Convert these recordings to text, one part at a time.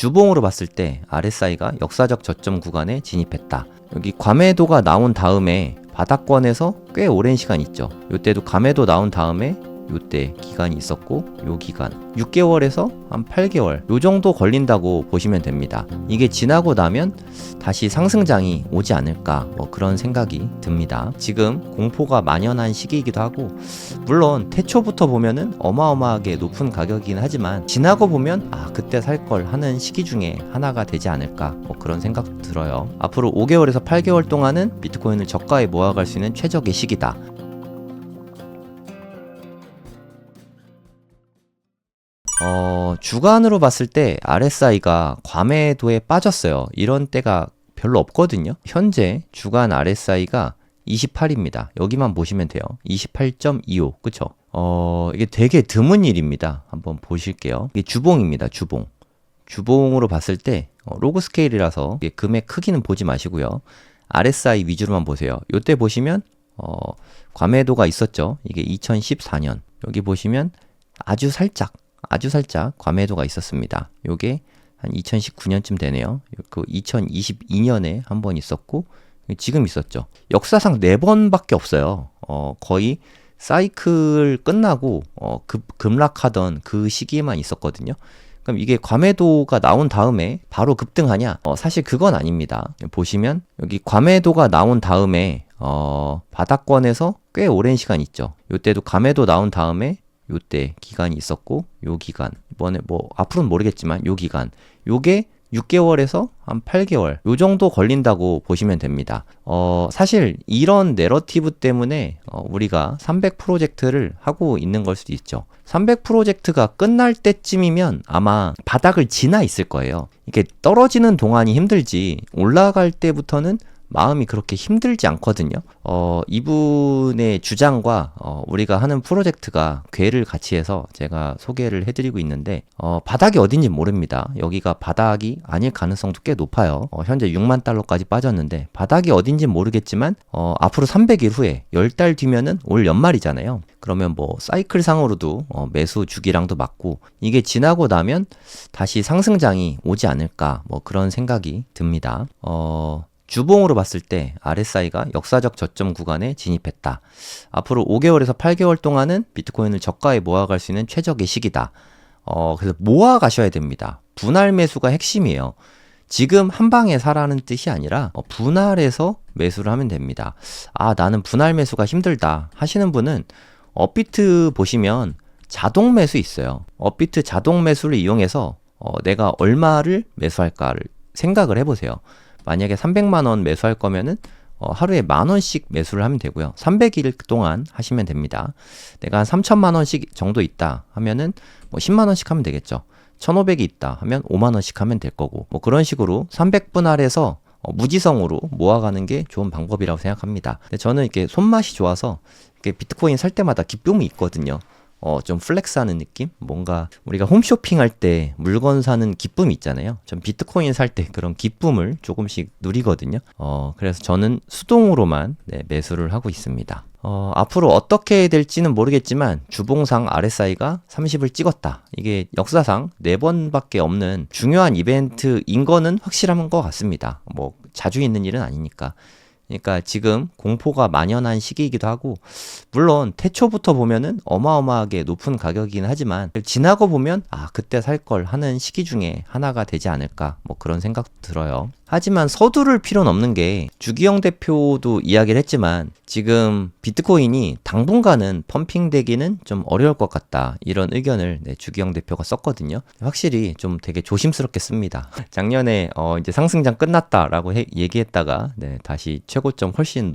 주봉으로 봤을 때 RSI가 역사적 저점 구간에 진입했다. 여기 과매도가 나온 다음에 바닥권에서 꽤 오랜 시간 있죠. 요때도 과매도 나온 다음에 요때 기간이 있었고, 요 기간 6개월에서 한 8개월 요 정도 걸린다고 보시면 됩니다. 이게 지나고 나면 다시 상승장이 오지 않을까, 그런 생각이 듭니다. 지금 공포가 만연한 시기이기도 하고, 물론 태초부터 보면은 어마어마하게 높은 가격이긴 하지만 지나고 보면 그때 살 걸 하는 시기 중에 하나가 되지 않을까, 그런 생각 들어요. 앞으로 5개월에서 8개월 동안은 비트코인을 저가에 모아갈 수 있는 최적의 시기다. 주간으로 봤을 때 RSI가 과매도에 빠졌어요. 이런 때가 별로 없거든요. 현재 주간 RSI가 28입니다. 여기만 보시면 돼요. 28.25. 그쵸? 이게 되게 드문 일입니다. 한번 보실게요. 이게 주봉입니다. 주봉. 주봉으로 봤을 때 로그 스케일이라서 금액 크기는 보지 마시고요. RSI 위주로만 보세요. 요때 보시면 과매도가 있었죠. 이게 2014년. 여기 보시면 아주 살짝 과매도가 있었습니다. 요게 한 2019년쯤 되네요. 그 2022년에 한 번 있었고, 지금 있었죠. 역사상 4번밖에 없어요. 거의 사이클 끝나고 급락하던 그 시기에만 있었거든요. 그럼 이게 과매도가 나온 다음에 바로 급등하냐? 사실 그건 아닙니다. 보시면 여기 과매도가 나온 다음에 바닥권에서 꽤 오랜 시간 있죠. 요때도 과매도 나온 다음에 요때 기간이 있었고, 요 기간, 이번에 앞으로는 모르겠지만 요 기간, 요게 6개월에서 한 8개월 요 정도 걸린다고 보시면 됩니다. 사실 이런 내러티브 때문에 우리가 300 프로젝트를 하고 있는 걸 수도 있죠. 300 프로젝트가 끝날 때쯤이면 아마 바닥을 지나 있을 거예요. 이게 떨어지는 동안이 힘들지 올라갈 때부터는 마음이 그렇게 힘들지 않거든요. 이분의 주장과 우리가 하는 프로젝트가 궤를 같이 해서 제가 소개를 해드리고 있는데, 바닥이 어딘지 모릅니다. 여기가 바닥이 아닐 가능성도 꽤 높아요. 현재 6만 달러까지 빠졌는데 바닥이 어딘지 모르겠지만 앞으로 300일 후에 10달 뒤면은 올 연말이잖아요. 그러면 사이클 상으로도 매수 주기랑도 맞고, 이게 지나고 나면 다시 상승장이 오지 않을까, 그런 생각이 듭니다. 주봉으로 봤을 때 RSI가 역사적 저점 구간에 진입했다. 앞으로 5개월에서 8개월 동안은 비트코인을 저가에 모아갈 수 있는 최적의 시기다. 그래서 모아가셔야 됩니다. 분할 매수가 핵심이에요. 지금 한 방에 사라는 뜻이 아니라 분할해서 매수를 하면 됩니다. 나는 분할 매수가 힘들다 하시는 분은 업비트 보시면 자동 매수 있어요. 업비트 자동 매수를 이용해서 내가 얼마를 매수할까를 생각을 해보세요. 만약에 300만원 매수할 거면은 하루에 10,000원씩 매수를 하면 되고요. 300일 동안 하시면 됩니다. 내가 한 3,000만원씩 정도 있다 하면은 10만원씩 하면 되겠죠. 1,500이 있다 하면 5만원씩 하면 될 거고, 그런 식으로 300분할해서 무지성으로 모아가는 게 좋은 방법이라고 생각합니다. 근데 저는 이렇게 손맛이 좋아서 이렇게 비트코인 살 때마다 기쁨이 있거든요. 좀 플렉스하는 느낌? 뭔가 우리가 홈쇼핑 할 때 물건 사는 기쁨이 있잖아요. 전 비트코인 살 때 그런 기쁨을 조금씩 누리거든요. 그래서 저는 수동으로만 매수를 하고 있습니다. 앞으로 어떻게 될지는 모르겠지만 주봉상 RSI가 30을 찍었다. 이게 역사상 4번밖에 없는 중요한 이벤트인 거는 확실한 것 같습니다. 자주 있는 일은 아니니까. 그러니까 지금 공포가 만연한 시기이기도 하고, 물론 태초부터 보면은 어마어마하게 높은 가격이긴 하지만 지나고 보면 그때 살 걸 하는 시기 중에 하나가 되지 않을까, 그런 생각 들어요. 하지만 서두를 필요는 없는 게, 주기영 대표도 이야기를 했지만 지금 비트코인이 당분간은 펌핑되기는 좀 어려울 것 같다, 이런 의견을 주기영 대표가 썼거든요. 확실히 좀 되게 조심스럽게 씁니다. 작년에 이제 상승장 끝났다라고 얘기했다가 다시 최고점 훨씬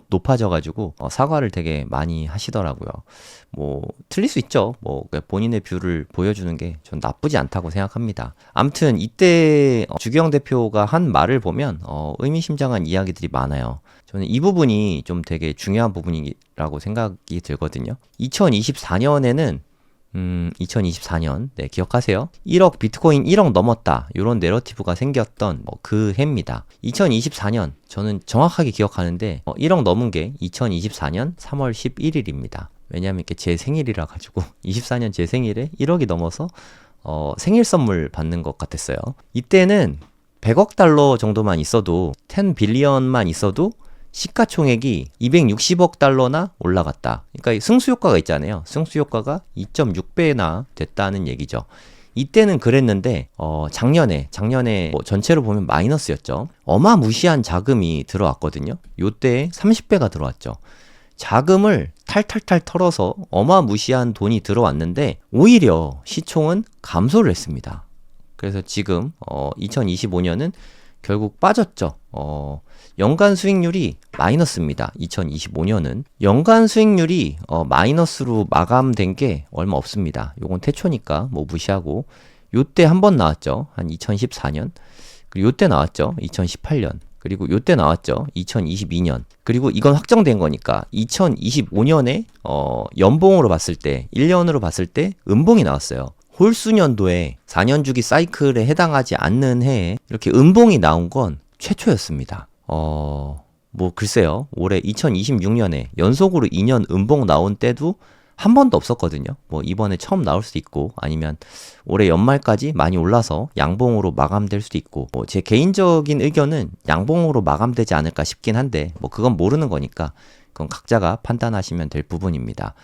높아져가지고 사과를 되게 많이 하시더라고요. 틀릴 수 있죠. 본인의 뷰를 보여주는 게 전 나쁘지 않다고 생각합니다. 아무튼 이때 주기영 대표가 한 말을 보면 의미심장한 이야기들이 많아요. 저는 이 부분이 좀 되게 중요한 부분이라고 생각이 들거든요. 2024년에는 2024년, 기억하세요? 1억, 비트코인 1억 넘었다, 이런 내러티브가 생겼던 그 해입니다. 2024년, 저는 정확하게 기억하는데 1억 넘은 게 2024년 3월 11일입니다. 왜냐하면 이게 제 생일이라 가지고 24년 제 생일에 1억이 넘어서 생일 선물 받는 것 같았어요. 이때는 100억 달러 정도만 있어도 10 빌리언만 있어도 시가총액이 260억 달러나 올라갔다. 그러니까 승수 효과가 있잖아요. 승수 효과가 2.6배나 됐다는 얘기죠. 이때는 그랬는데 작년에 뭐 전체로 보면 마이너스였죠. 어마무시한 자금이 들어왔거든요. 요때 30배가 들어왔죠. 자금을 탈탈탈 털어서 어마무시한 돈이 들어왔는데 오히려 시총은 감소를 했습니다. 그래서 지금 2025년은 결국 빠졌죠. 연간 수익률이 마이너스입니다. 2025년은 연간 수익률이 마이너스로 마감된 게 얼마 없습니다. 요건 태초니까 뭐 무시하고 요때 한 번 나왔죠. 한 2014년. 그리고 요때 나왔죠. 2018년. 그리고 요때 나왔죠. 2022년. 그리고 이건 확정된 거니까 2025년에 연봉으로 봤을 때 1년으로 봤을 때 음봉이 나왔어요. 홀수년도에 4년 주기 사이클에 해당하지 않는 해에 이렇게 음봉이 나온 건 최초였습니다. 뭐 글쎄요. 올해 2026년에 연속으로 2년 음봉 나온 때도 한 번도 없었거든요. 뭐 이번에 처음 나올 수도 있고 아니면 올해 연말까지 많이 올라서 양봉으로 마감될 수도 있고 뭐 제 개인적인 의견은 양봉으로 마감되지 않을까 싶긴 한데 뭐 그건 모르는 거니까 그건 각자가 판단하시면 될 부분입니다.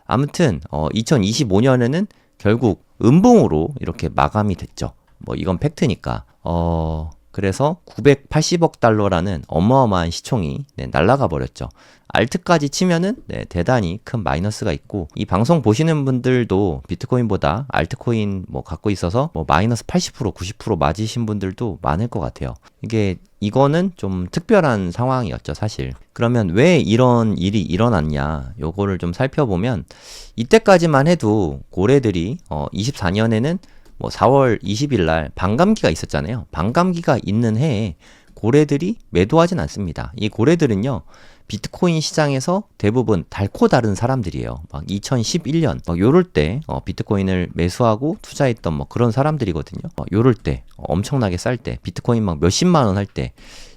아무튼 2025년에는 결국 음봉으로 이렇게 마감이 됐죠. 뭐 이건 팩트니까. 그래서 980억 달러라는 어마어마한 시총이 날아가 버렸죠. 알트까지 치면은 대단히 큰 마이너스가 있고 이 방송 보시는 분들도 비트코인보다 알트코인 뭐 갖고 있어서 뭐 마이너스 80% 90% 맞으신 분들도 많을 것 같아요. 이거는 좀 특별한 상황이었죠, 사실. 그러면 왜 이런 일이 일어났냐? 요거를 좀 살펴보면 이때까지만 해도 고래들이 24년에는 뭐 4월 20일 날 반감기가 있었잖아요. 반감기가 있는 해에 고래들이 매도하진 않습니다. 이 고래들은요, 비트코인 시장에서 대부분 달코 다른 사람들이에요. 막 2011년, 막 요럴 때 비트코인을 매수하고 투자했던 뭐 그런 사람들이거든요. 요럴 때, 엄청나게 쌀 때, 비트코인 막 몇십만 원 할 때,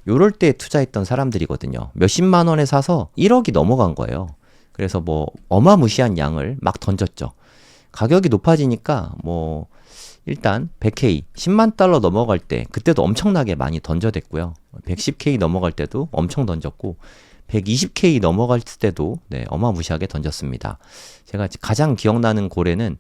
요럴 때 투자했던 사람들이거든요. 몇십만 원에 사서 1억이 넘어간 거예요. 그래서 뭐 어마무시한 양을 막 던졌죠. 가격이 높아지니까 뭐 일단 100K, 10만 달러 넘어갈 때 그때도 엄청나게 많이 던져댔고요. 110K 넘어갈 때도 엄청 던졌고 120K 넘어갈 때도 어마무시하게 던졌습니다. 제가 가장 기억나는 고래는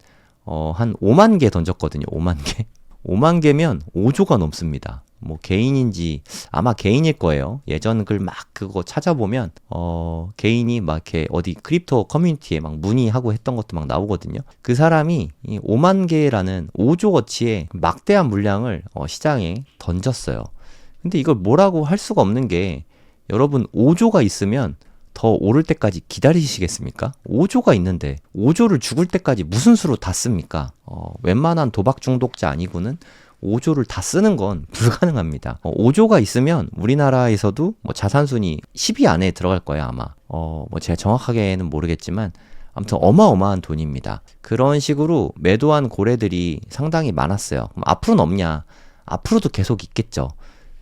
한 5만 개 던졌거든요. 5만 개. 5만 개면 5조가 넘습니다. 뭐 개인인지 아마 개인일 거예요. 예전 글 막 그거 찾아보면 개인이 막 이렇게 어디 크립토 커뮤니티에 막 문의하고 했던 것도 막 나오거든요. 그 사람이 이 5만 개라는 5조 어치의 막대한 물량을 시장에 던졌어요. 근데 이걸 뭐라고 할 수가 없는 게 여러분 5조가 있으면 더 오를 때까지 기다리시겠습니까? 5조가 있는데 5조를 죽을 때까지 무슨 수로 다 씁니까? 웬만한 도박 중독자 아니고는 5조를 다 쓰는 건 불가능합니다. 5조가 있으면 우리나라에서도 뭐 자산순위 10위 안에 들어갈 거예요, 아마. 뭐 제가 정확하게는 모르겠지만 아무튼 어마어마한 돈입니다. 그런 식으로 매도한 고래들이 상당히 많았어요. 그럼 앞으로는 없냐? 앞으로도 계속 있겠죠.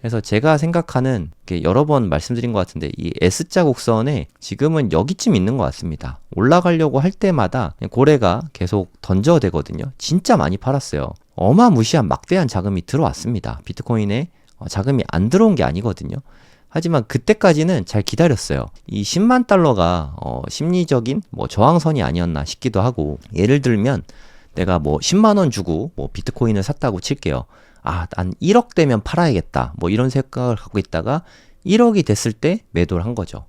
그래서 제가 생각하는 게 여러 번 말씀드린 것 같은데 이 S자 곡선에 지금은 여기쯤 있는 것 같습니다. 올라가려고 할 때마다 고래가 계속 던져대거든요. 진짜 많이 팔았어요. 어마무시한 막대한 자금이 들어왔습니다. 비트코인에 자금이 안 들어온 게 아니거든요. 하지만 그때까지는 잘 기다렸어요. 이 10만 달러가 심리적인 뭐 저항선이 아니었나 싶기도 하고 예를 들면 내가 뭐 10만 원 주고 뭐 비트코인을 샀다고 칠게요. 난 1억 되면 팔아야겠다. 뭐 이런 생각을 갖고 있다가 1억이 됐을 때 매도를 한 거죠.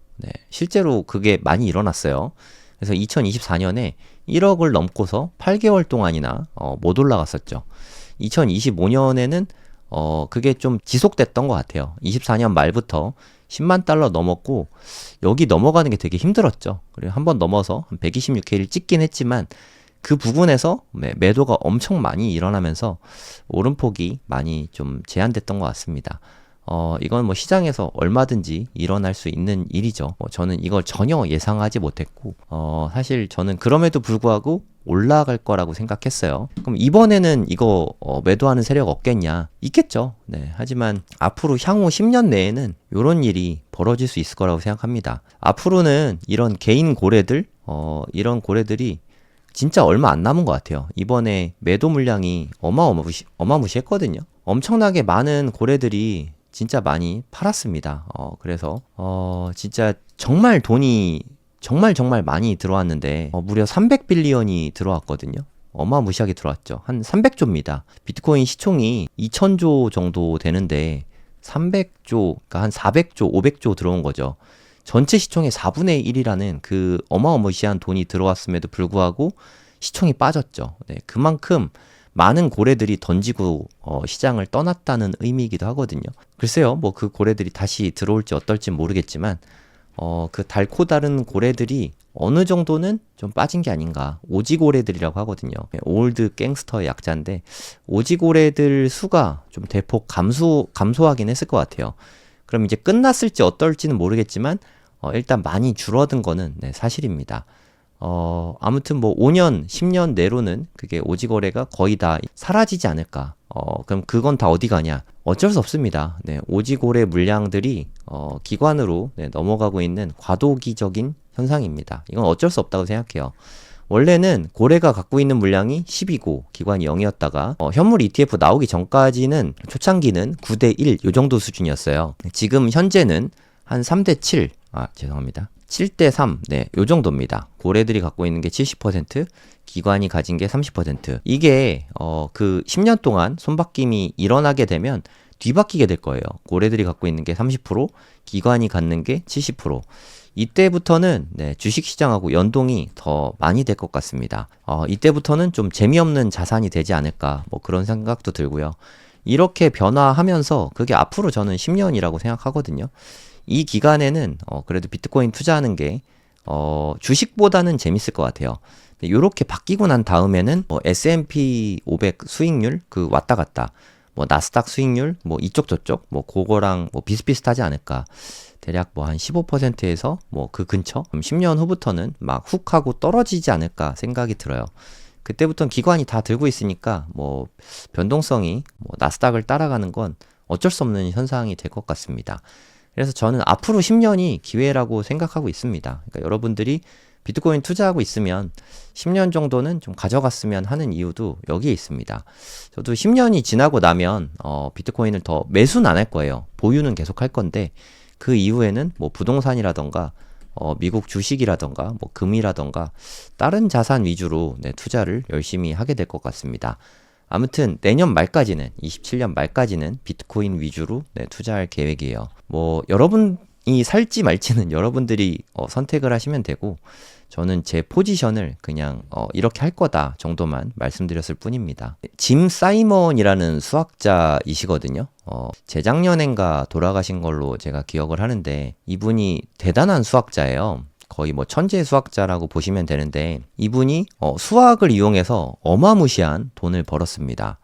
실제로 그게 많이 일어났어요. 그래서 2024년에 1억을 넘고서 8개월 동안이나 못 올라갔었죠. 2025년에는 그게 좀 지속됐던 것 같아요. 24년 말부터 10만 달러 넘었고 여기 넘어가는 게 되게 힘들었죠. 그리고 한번 넘어서 126K를 찍긴 했지만 그 부분에서 매도가 엄청 많이 일어나면서 오름폭이 많이 좀 제한됐던 것 같습니다. 이건 뭐 시장에서 얼마든지 일어날 수 있는 일이죠. 저는 이걸 전혀 예상하지 못했고, 사실 저는 그럼에도 불구하고 올라갈 거라고 생각했어요. 그럼 이번에는 이거 매도하는 세력 없겠냐? 있겠죠. 하지만 앞으로 향후 10년 내에는 이런 일이 벌어질 수 있을 거라고 생각합니다. 앞으로는 이런 개인 고래들, 이런 고래들이 진짜 얼마 안 남은 것 같아요. 이번에 매도 물량이 어마무시했거든요. 엄청나게 많은 고래들이 진짜 많이 팔았습니다. 그래서 진짜 정말 돈이 정말 많이 들어왔는데 무려 300빌리언이 들어왔거든요. 어마무시하게 들어왔죠. 한 300조입니다. 비트코인 시총이 2000조 정도 되는데 300조, 그러니까 한 400조, 500조 들어온 거죠. 전체 시총의 4분의 1이라는 그 어마어마시한 돈이 들어왔음에도 불구하고 시총이 빠졌죠. 네, 그만큼 많은 고래들이 던지고 시장을 떠났다는 의미이기도 하거든요. 글쎄요, 뭐 그 고래들이 다시 들어올지 어떨지 모르겠지만 그 달코 다른 고래들이 어느 정도는 좀 빠진 게 아닌가. 오지고래들이라고 하거든요. 올드 갱스터의 약자인데 오지고래들 수가 좀 대폭 감소하긴 했을 것 같아요. 그럼 이제 끝났을지 어떨지는 모르겠지만 일단 많이 줄어든 거는 네, 사실입니다. 아무튼 뭐 5년, 10년 내로는 그게 오지거래가 거의 다 사라지지 않을까. 그럼 그건 다 어디 가냐? 어쩔 수 없습니다. 네, 오지고래 물량들이 기관으로 네, 넘어가고 있는 과도기적인 현상입니다. 이건 어쩔 수 없다고 생각해요. 원래는 고래가 갖고 있는 물량이 10이고 기관이 0이었다가 현물 ETF 나오기 전까지는 초창기는 9대 1 요 정도 수준이었어요. 지금 현재는 한 3대 7, 죄송합니다. 7대 3, 네, 요 정도입니다. 고래들이 갖고 있는 게 70%, 기관이 가진 게 30%. 이게 그 10년 동안 손바뀜이 일어나게 되면 뒤바뀌게 될 거예요. 고래들이 갖고 있는 게 30%, 기관이 갖는 게 70%. 이때부터는 네, 주식시장하고 연동이 더 많이 될 것 같습니다. 이때부터는 좀 재미없는 자산이 되지 않을까 뭐 그런 생각도 들고요. 이렇게 변화하면서 그게 앞으로 저는 10년이라고 생각하거든요. 이 기간에는 그래도 비트코인 투자하는 게 주식보다는 재밌을 것 같아요. 이렇게 바뀌고 난 다음에는 뭐 S&P 500 수익률 그 왔다 갔다 뭐 나스닥 수익률 뭐 이쪽 저쪽 뭐 그거랑 뭐 비슷비슷하지 않을까. 대략 뭐 한 15%에서 뭐 그 근처 10년 후부터는 막 훅 하고 떨어지지 않을까 생각이 들어요. 그때부터는 기관이 다 들고 있으니까 뭐 변동성이 뭐 나스닥을 따라가는 건 어쩔 수 없는 현상이 될 것 같습니다. 그래서 저는 앞으로 10년이 기회라고 생각하고 있습니다. 그러니까 여러분들이 비트코인 투자하고 있으면 10년 정도는 좀 가져갔으면 하는 이유도 여기에 있습니다. 저도 10년이 지나고 나면 비트코인을 더 매수는 안 할 거예요. 보유는 계속 할 건데 그 이후에는 뭐 부동산이라던가 미국 주식이라던가 뭐 금이라던가 다른 자산 위주로 네, 투자를 열심히 하게 될 것 같습니다. 아무튼 내년 말까지는 27년 말까지는 비트코인 위주로 네, 투자할 계획이에요. 뭐 여러분이 살지 말지는 여러분들이 선택을 하시면 되고 저는 제 포지션을 그냥 이렇게 할 거다 정도만 말씀드렸을 뿐입니다. 짐 사이먼이라는 수학자이시거든요. 재작년엔가 돌아가신 걸로 제가 기억을 하는데 이분이 대단한 수학자예요. 거의 뭐 천재 수학자라고 보시면 되는데 이분이 수학을 이용해서 어마무시한 돈을 벌었습니다.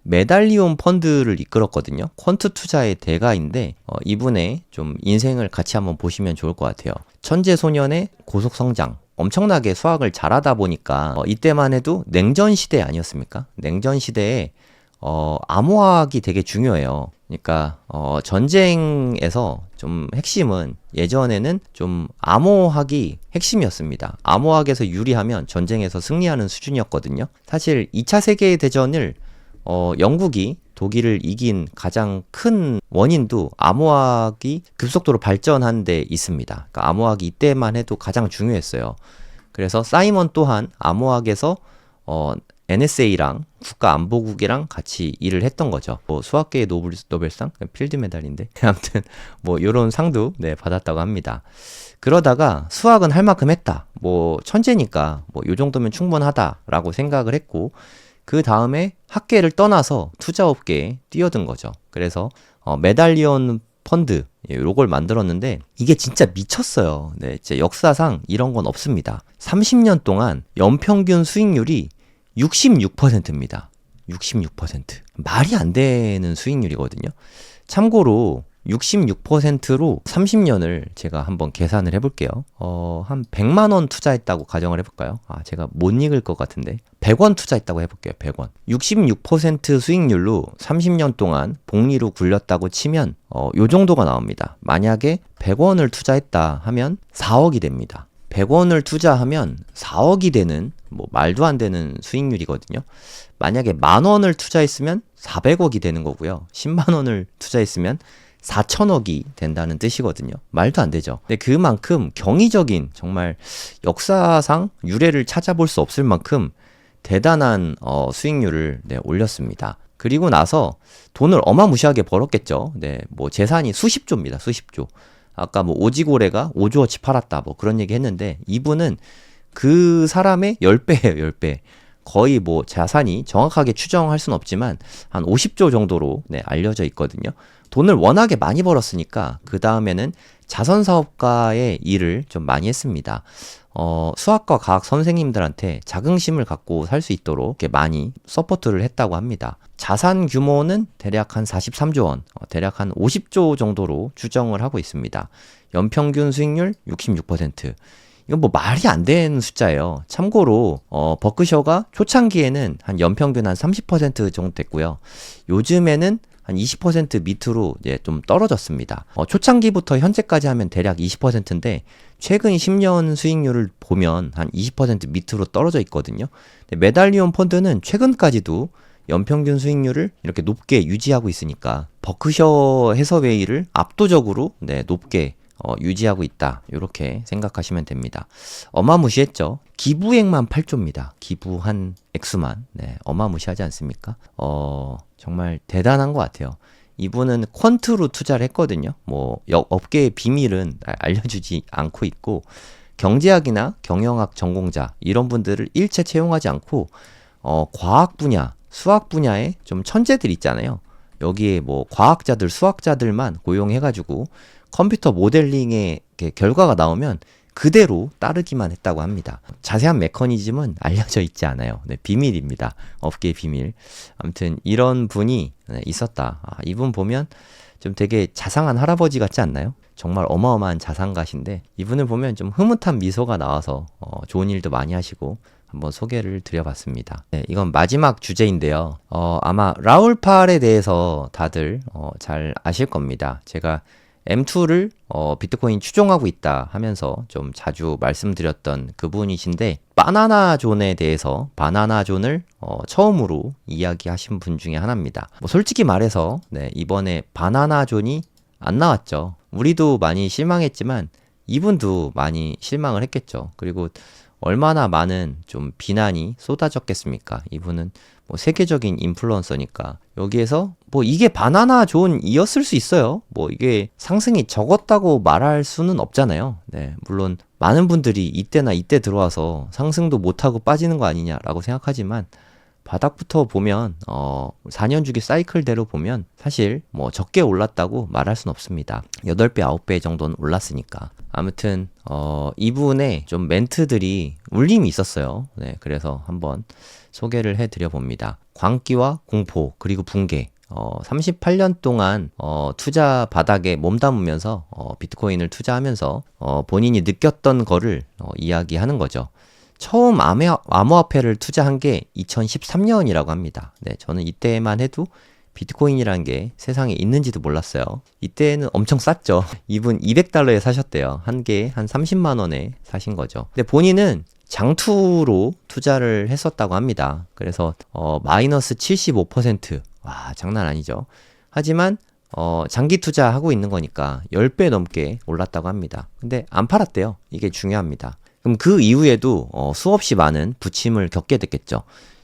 메달리온 펀드를 이끌었거든요. 퀀트 투자의 대가인데 이분의 좀 인생을 같이 한번 보시면 좋을 것 같아요. 천재 소년의 고속 성장. 엄청나게 수학을 잘하다 보니까 이때만 해도 냉전 시대 아니었습니까? 냉전 시대에 암호화학이 되게 중요해요. 그러니까 전쟁에서 좀 핵심은 예전에는 좀 암호학이 핵심이었습니다. 암호학에서 유리하면 전쟁에서 승리하는 수준이었거든요. 사실 2차 세계대전을 영국이 독일을 이긴 가장 큰 원인도 암호학이 급속도로 발전한 데 있습니다. 그러니까 암호학이 이때만 해도 가장 중요했어요. 그래서 사이먼 또한 암호학에서 NSA랑 국가안보국이랑 같이 일을 했던 거죠. 뭐 수학계의 노벨상? 필드 메달인데 아무튼 뭐 이런 상도 네, 받았다고 합니다. 그러다가 수학은 할 만큼 했다. 뭐 천재니까 뭐 요 정도면 충분하다라고 생각을 했고 그 다음에 학계를 떠나서 투자업계에 뛰어든 거죠. 그래서 메달리온 펀드 요걸 만들었는데 이게 진짜 미쳤어요. 네, 진짜 역사상 이런 건 없습니다. 30년 동안 연평균 수익률이 66%입니다. 66%. 말이 안 되는 수익률이거든요. 참고로 66%로 30년을 제가 한번 계산을 해볼게요. 한 100만 원 투자했다고 가정을 해볼까요? 제가 못 읽을 것 같은데 100원 투자했다고 해볼게요. 100원. 66% 수익률로 30년 동안 복리로 굴렸다고 치면 요 정도가 나옵니다. 만약에 100원을 투자했다 하면 4억이 됩니다. 100원을 투자하면 4억이 되는 뭐 말도 안 되는 수익률이거든요. 만약에 10,000원을 투자했으면 400억이 되는 거고요. 10만 원을 투자했으면 4천억이 된다는 뜻이거든요. 말도 안 되죠. 근데 그만큼 경이적인 정말 역사상 유례를 찾아볼 수 없을 만큼 대단한 수익률을 올렸습니다. 그리고 나서 돈을 어마무시하게 벌었겠죠. 네, 뭐 재산이 수십조입니다. 수십조. 아까 뭐 오지고래가 5조어치 팔았다 뭐 그런 얘기 했는데 이분은 그 사람의 10배예요. 10배. 거의 뭐 자산이 정확하게 추정할 수는 없지만 한 50조 정도로 알려져 있거든요. 돈을 워낙에 많이 벌었으니까 그 다음에는 자선사업가의 일을 좀 많이 했습니다. 수학과 과학 선생님들한테 자긍심을 갖고 살 수 있도록 이렇게 많이 서포트를 했다고 합니다. 자산 규모는 대략 한 43조 원, 대략 한 50조 정도로 추정을 하고 있습니다. 연평균 수익률 66%. 이건 뭐 말이 안 되는 숫자예요. 참고로 버크셔가 초창기에는 한 연평균 한 30% 정도 됐고요. 요즘에는 한 20% 밑으로 이제 좀 떨어졌습니다. 초창기부터 현재까지 하면 대략 20%인데 최근 10년 수익률을 보면 한 20% 밑으로 떨어져 있거든요. 메달리온 펀드는 최근까지도 연평균 수익률을 이렇게 높게 유지하고 있으니까 버크셔 해서웨이를 압도적으로 높게 유지하고 있다. 이렇게 생각하시면 됩니다. 어마무시했죠. 기부액만 8조입니다. 기부한 액수만. 어마무시하지 않습니까? 정말 대단한 것 같아요. 이분은 퀀트로 투자를 했거든요. 뭐 업계의 비밀은 알려주지 않고 있고 경제학이나 경영학 전공자 이런 분들을 일체 채용하지 않고 과학 분야, 수학 분야에 좀 천재들 있잖아요. 여기에 뭐 과학자들, 수학자들만 고용해가지고 컴퓨터 모델링의 결과가 나오면 그대로 따르기만 했다고 합니다. 자세한 메커니즘은 알려져 있지 않아요. 비밀입니다. 업계의 비밀. 아무튼 이런 분이 있었다. 이분 보면 좀 되게 자상한 할아버지 같지 않나요? 정말 어마어마한 자산가신데 이분을 보면 좀 흐뭇한 미소가 나와서 좋은 일도 많이 하시고 한번 소개를 드려봤습니다. 이건 마지막 주제인데요. 아마 라울 팔에 대해서 다들 잘 아실 겁니다. 제가 M2를 비트코인 추종하고 있다 하면서 좀 자주 말씀드렸던 그분이신데 바나나존에 대해서 바나나존을 처음으로 이야기하신 분 중에 하나입니다. 뭐 솔직히 말해서 이번에 바나나존이 안 나왔죠. 우리도 많이 실망했지만 이분도 많이 실망을 했겠죠. 그리고 얼마나 많은 좀 비난이 쏟아졌겠습니까? 이분은 뭐 세계적인 인플루언서니까 여기에서 뭐 이게 바나나 존이었을 수 있어요. 뭐 이게 상승이 적었다고 말할 수는 없잖아요. 물론 많은 분들이 이때나 이때 들어와서 상승도 못하고 빠지는 거 아니냐라고 생각하지만 바닥부터 보면 4년 주기 사이클대로 보면 사실 뭐 적게 올랐다고 말할 수는 없습니다. 8배, 9배 정도는 올랐으니까. 아무튼 이분의 좀 멘트들이 울림이 있었어요. 그래서 한번 소개를 해드려 봅니다. 광기와 공포 그리고 붕괴. 38년 동안 투자 바닥에 몸담으면서 비트코인을 투자하면서 본인이 느꼈던 거를 이야기하는 거죠. 처음 암호화폐를 투자한 게 2013년이라고 합니다. 저는 이때만 해도 비트코인이라는 게 세상에 있는지도 몰랐어요. 이때는 엄청 쌌죠. 이분 200달러에 사셨대요. 한 개에 한 30만 원에 사신 거죠. 근데 본인은 장투로 투자를 했었다고 합니다. 그래서 마이너스 75%. 와, 장난 아니죠. 하지만 장기 투자하고 있는 거니까 10배 넘게 올랐다고 합니다. 근데 안 팔았대요. 이게 중요합니다. 그럼 그 이후에도 수없이 많은 부침을 겪게 됐겠죠.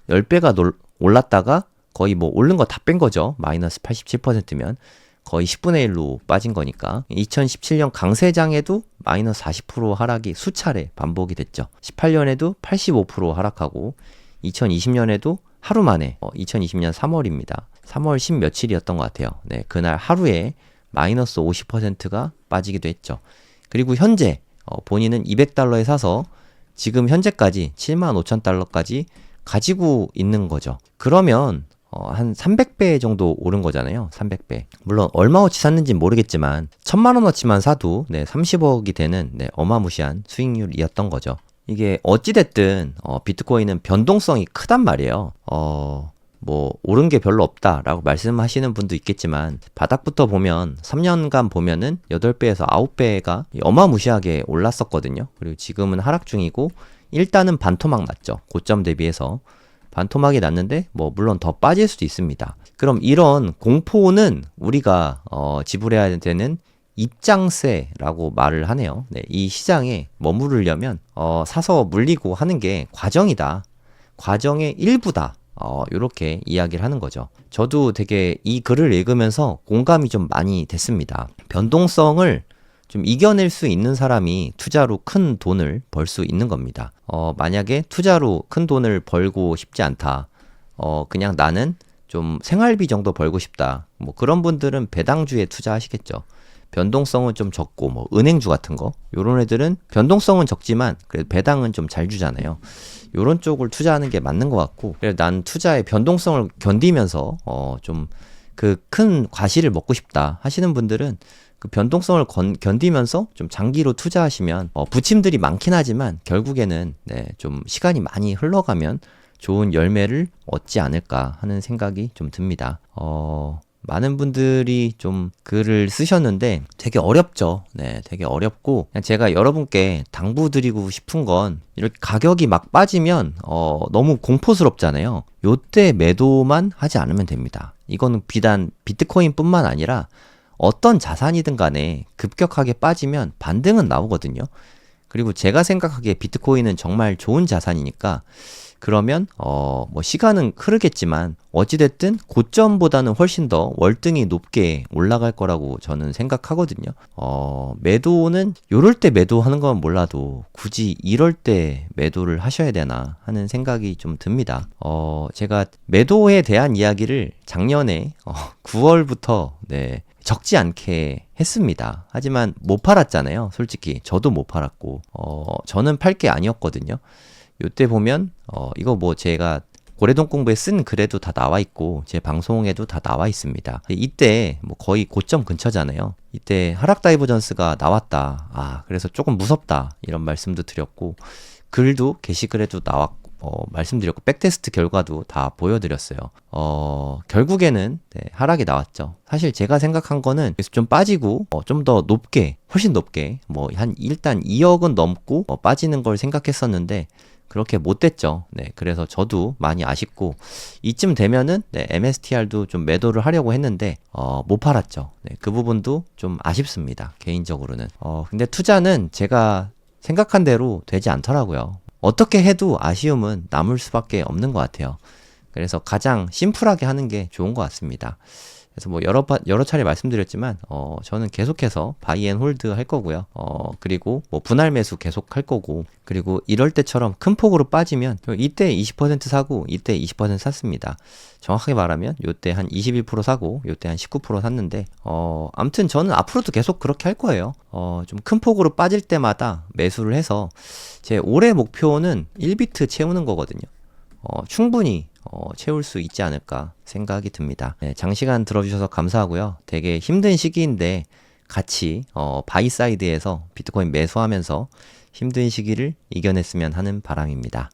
10배가 올랐다가 거의 뭐 오른 거 다 뺀 거죠. 마이너스 87%면 거의 10분의 1로 빠진 거니까. 2017년 강세장에도 마이너스 40% 하락이 수차례 반복이 됐죠. 18년에도 85% 하락하고 2020년에도 하루 만에 2020년 3월입니다. 3월 10 며칠이었던 것 같아요. 그날 하루에 마이너스 50%가 빠지기도 했죠. 그리고 현재 본인은 200달러에 사서 지금 현재까지 75,000달러까지 가지고 있는 거죠. 그러면 한 300배 정도 오른 거잖아요. 300배. 물론 얼마어치 샀는지는 모르겠지만 1000만원어치만 사도 30억이 되는 어마무시한 수익률이었던 거죠. 이게 어찌됐든 비트코인은 변동성이 크단 말이에요. 뭐 오른 게 별로 없다라고 말씀하시는 분도 있겠지만 바닥부터 보면 3년간 보면은 8배에서 9배가 어마무시하게 올랐었거든요. 그리고 지금은 하락 중이고 일단은 반토막 났죠. 고점 대비해서. 반토막이 났는데 뭐 물론 더 빠질 수도 있습니다. 그럼 이런 공포는 우리가 지불해야 되는 입장세라고 말을 하네요. 네, 이 시장에 머무르려면 사서 물리고 하는 게 과정이다. 과정의 일부다. 요렇게 이야기를 하는 거죠. 저도 되게 이 글을 읽으면서 공감이 좀 많이 됐습니다. 변동성을 좀 이겨낼 수 있는 사람이 투자로 큰 돈을 벌 수 있는 겁니다. 만약에 투자로 큰 돈을 벌고 싶지 않다. 그냥 나는 좀 생활비 정도 벌고 싶다. 뭐 그런 분들은 배당주에 투자하시겠죠. 변동성은 좀 적고 뭐 은행주 같은 거 요런 애들은 변동성은 적지만 그래도 배당은 좀 잘 주잖아요. 요런 쪽을 투자하는 게 맞는 것 같고, 그래서 난 투자의 변동성을 견디면서 좀 그 큰 과실을 먹고 싶다 하시는 분들은 그 변동성을 견디면서 좀 장기로 투자하시면 부침들이 많긴 하지만 결국에는 네, 좀 시간이 많이 흘러가면 좋은 열매를 얻지 않을까 하는 생각이 좀 듭니다. 많은 분들이 좀 글을 쓰셨는데 되게 어렵죠. 네, 되게 어렵고 그냥 제가 여러분께 당부드리고 싶은 건 이렇게 가격이 막 빠지면 너무 공포스럽잖아요. 요때 매도만 하지 않으면 됩니다. 이거는 비단 비트코인뿐만 아니라 어떤 자산이든 간에 급격하게 빠지면 반등은 나오거든요. 그리고 제가 생각하기에 비트코인은 정말 좋은 자산이니까 그러면 뭐 시간은 흐르겠지만 어찌됐든 고점보다는 훨씬 더 월등히 높게 올라갈 거라고 저는 생각하거든요. 매도는 요럴 때 매도하는 건 몰라도 굳이 이럴 때 매도를 하셔야 되나 하는 생각이 좀 듭니다. 제가 매도에 대한 이야기를 작년에 9월부터 네, 적지 않게 했습니다. 하지만 못 팔았잖아요. 솔직히 저도 못 팔았고 저는 팔 게 아니었거든요. 요때 보면 이거 뭐 제가 고래동 공부에 쓴 글에도 다 나와 있고 제 방송에도 다 나와 있습니다. 이때 뭐 거의 고점 근처잖아요. 이때 하락 다이버전스가 나왔다. 그래서 조금 무섭다 이런 말씀도 드렸고 글도 게시글에도 말씀드렸고 백테스트 결과도 다 보여드렸어요. 결국에는 네, 하락이 나왔죠. 사실 제가 생각한 거는 계속 좀 빠지고 좀 더 높게 훨씬 높게 뭐 일단 2억은 넘고 빠지는 걸 생각했었는데 그렇게 못 됐죠. 네, 그래서 저도 많이 아쉽고 이쯤 되면은 네, MSTR도 좀 매도를 하려고 했는데 못 팔았죠. 네, 그 부분도 좀 아쉽습니다. 개인적으로는. 근데 투자는 제가 생각한 대로 되지 않더라고요. 어떻게 해도 아쉬움은 남을 수밖에 없는 것 같아요. 그래서 가장 심플하게 하는 게 좋은 것 같습니다. 그래서 뭐 여러 차례 말씀드렸지만 저는 계속해서 바이 앤 홀드 할 거고요. 그리고 뭐 분할 매수 계속 할 거고, 그리고 이럴 때처럼 큰 폭으로 빠지면 이때 20% 사고 이때 20% 샀습니다. 정확하게 말하면 요때 한 21% 사고 요때 한 19% 샀는데 아무튼 저는 앞으로도 계속 그렇게 할 거예요. 좀 큰 폭으로 빠질 때마다 매수를 해서 제 올해 목표는 1비트 채우는 거거든요. 충분히 채울 수 있지 않을까 생각이 듭니다. 네, 장시간 들어주셔서 감사하고요. 되게 힘든 시기인데 같이 바이 사이드에서 비트코인 매수하면서 힘든 시기를 이겨냈으면 하는 바람입니다.